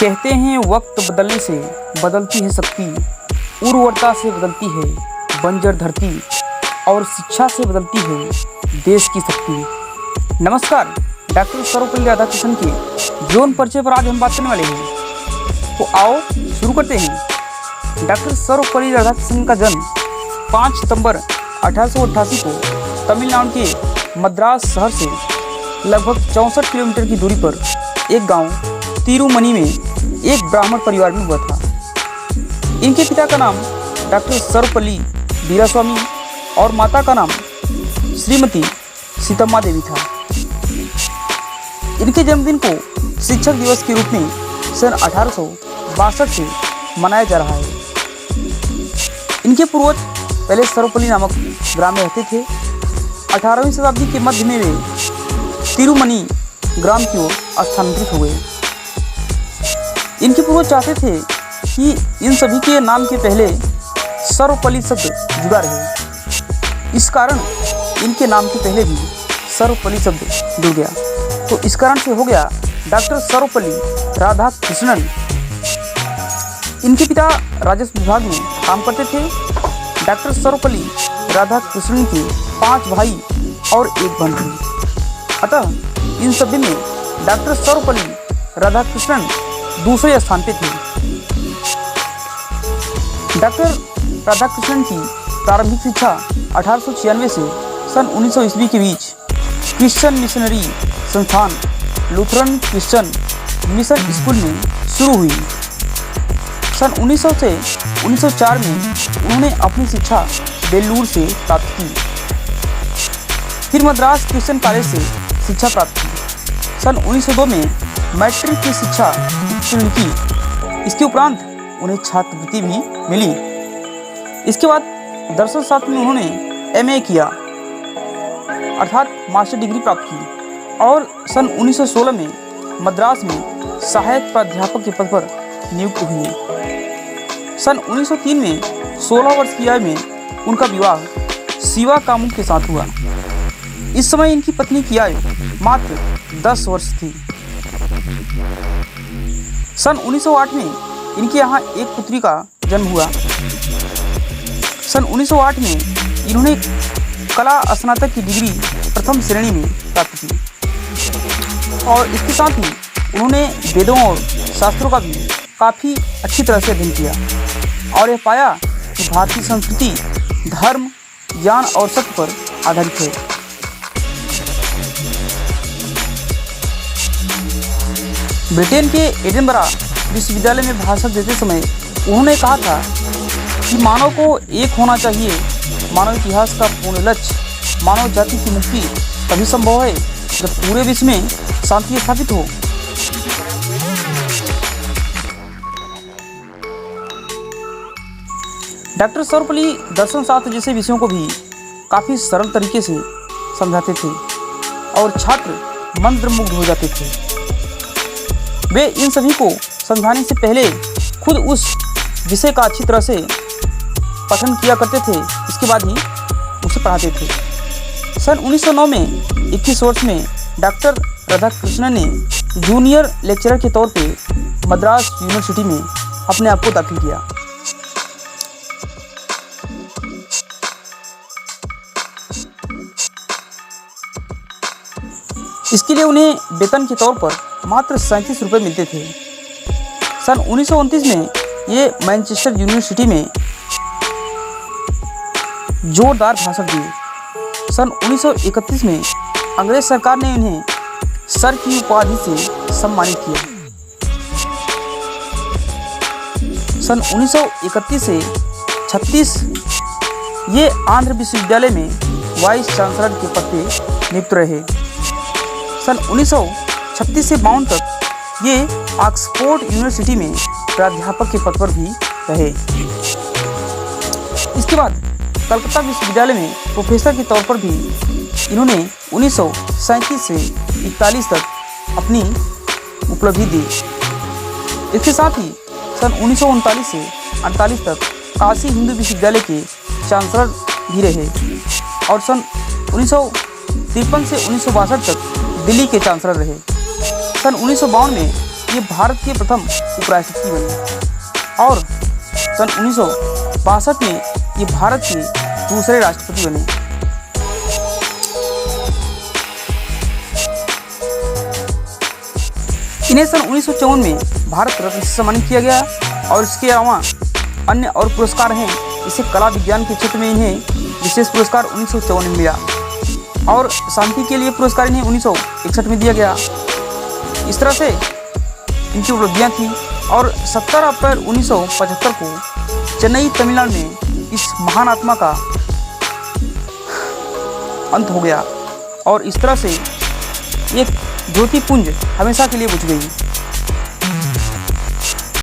कहते हैं वक्त बदलने से बदलती है शक्ति, उर्वरता से बदलती है बंजर धरती और शिक्षा से बदलती है देश की शक्ति। नमस्कार, डॉक्टर सर्वपल्ली राधाकृष्णन के जीवन परिचय पर आज हम बात करने वाले हैं। तो आओ शुरू करते हैं। डॉक्टर सर्वपल्ली राधाकृष्णन का जन्म 5 सितंबर 1888 को तमिलनाडु के मद्रास शहर से लगभग 64 किलोमीटर की दूरी पर एक गांव तिरुमनी में एक ब्राह्मण परिवार में हुआ था। इनके पिता का नाम डॉक्टर सर्वपल्ली वीरास्वामी और माता का नाम श्रीमती सीतम्मा देवी था। इनके जन्मदिन को शिक्षक दिवस के रूप में सन 1862 से मनाया जा रहा है। इनके पूर्वज पहले सर्वपल्ली नामक ग्राम में रहते थे। 18वीं शताब्दी के मध्य में वे तिरुमनी ग्राम की ओर स्थानांतरित हो गए। इनके पूर्वज चाहते थे कि इन सभी के नाम के पहले सर्वपल्ली शब्द जुड़ा रहे। इस कारण इनके नाम के पहले भी सर्वपल्ली शब्द जुड़ गया। तो इस कारण से हो गया डॉक्टर सर्वपल्ली राधाकृष्णन। इनके पिता राजस्व विभाग में काम करते थे। डॉक्टर सर्वपल्ली राधाकृष्णन के 5 भाई और 1 बहन थी। अतः इन सभी में डॉक्टर सर्वपल्ली राधाकृष्णन दूसरे स्थान पे थे। डॉक्टर राधाकृष्णन की प्रारंभिक शिक्षा 1896 से सन 1900 ईस्वी के बीच क्रिश्चियन मिशनरी संस्थान लूथरन क्रिश्चियन मिशन स्कूल में शुरू हुई। सन 1900 से 1904 में उन्होंने अपनी शिक्षा बेलूर से प्राप्त की। फिर मद्रास क्रिश्चियन कॉलेज से शिक्षा प्राप्त की। सन 1902 में मैट्रिक की शिक्षा उत्तीर्ण की। इसके उपरांत उन्हें छात्रवृत्ति भी मिली। इसके बाद दर्शन शास्त्र में उन्होंने MA किया अर्थात मास्टर डिग्री प्राप्त की और सन 1916 में मद्रास में सहायक प्राध्यापक के पद पर नियुक्त हुए। सन 1903 में 16 वर्ष की आयु में उनका विवाह शिवा कामुक के साथ हुआ। इस समय इनकी पत्नी की आयु मात्र 10 वर्ष थी। सन 1908 में इनके यहाँ एक पुत्री का जन्म हुआ। सन 1908 में इन्होंने कला स्नातक की डिग्री प्रथम श्रेणी में प्राप्त की और इसके साथ ही उन्होंने वेदों और शास्त्रों का भी काफ़ी अच्छी तरह से अध्ययन किया और यह पाया कि भारतीय संस्कृति धर्म ज्ञान और सत्य पर आधारित है। ब्रिटेन के एडिनबरा विश्वविद्यालय में भाषण देते समय उन्होंने कहा था कि मानव को एक होना चाहिए। मानव इतिहास का पूर्ण लक्ष्य मानव जाति की मुक्ति तभी संभव है जब पूरे विश्व में शांति स्थापित हो। डॉक्टर सर्वपल्ली दर्शन शास्त्र जैसे विषयों को भी काफ़ी सरल तरीके से समझाते थे और छात्र मंत्रमुग्ध हो जाते थे। वे इन सभी को समझाने से पहले खुद उस विषय का अच्छी तरह से पठन किया करते थे, इसके बाद ही उसे पढ़ाते थे। सन 1909 में 21 वर्ष में डॉक्टर राधाकृष्णन ने जूनियर लेक्चरर के तौर पे मद्रास यूनिवर्सिटी में अपने आप को दाखिल किया। इसके लिए उन्हें वेतन के तौर पर मात्र 37 रुपये मिलते थे। सन 1929 में ये मैनचेस्टर यूनिवर्सिटी में जोरदार भाषण दिए। सन 1931 में अंग्रेज सरकार ने उन्हें सर की उपाधि से सम्मानित किया। सन 1931 से 36 ये आंध्र विश्वविद्यालय में वाइस चांसलर के पद पर नियुक्त रहे। सन 1936 से 52 तक ये ऑक्सफोर्ड यूनिवर्सिटी में प्राध्यापक के पद पर भी रहे। इसके बाद कलकत्ता विश्वविद्यालय में प्रोफेसर के तौर पर भी इन्होंने 1937 से 41 तक अपनी उपलब्धि दी। इसके साथ ही सन 1939 से 48 तक काशी हिंदू विश्वविद्यालय के चांसलर भी रहे और सन 1953 से 1962 तक दिल्ली के चांसलर रहे। सन 1952 में ये भारत के प्रथम उपराष्ट्रपति बने और सन 1962 में ये भारत के दूसरे राष्ट्रपति बने। इन्हें सन 1954 में भारत रत्न से सम्मानित किया गया और इसके अलावा अन्य और पुरस्कार हैं। इसे कला विज्ञान के क्षेत्र में इन्हें विशेष पुरस्कार 1954 में मिला और शांति के लिए पुरस्कार इन्हें 1961 में दिया गया। इस तरह से इनकी उपलब्धियाँ थी और 17 अप्रैल 1975 को चेन्नई तमिलनाडु में इस महान आत्मा का अंत हो गया और इस तरह से एक ज्योति पुंज हमेशा के लिए बुझ गई।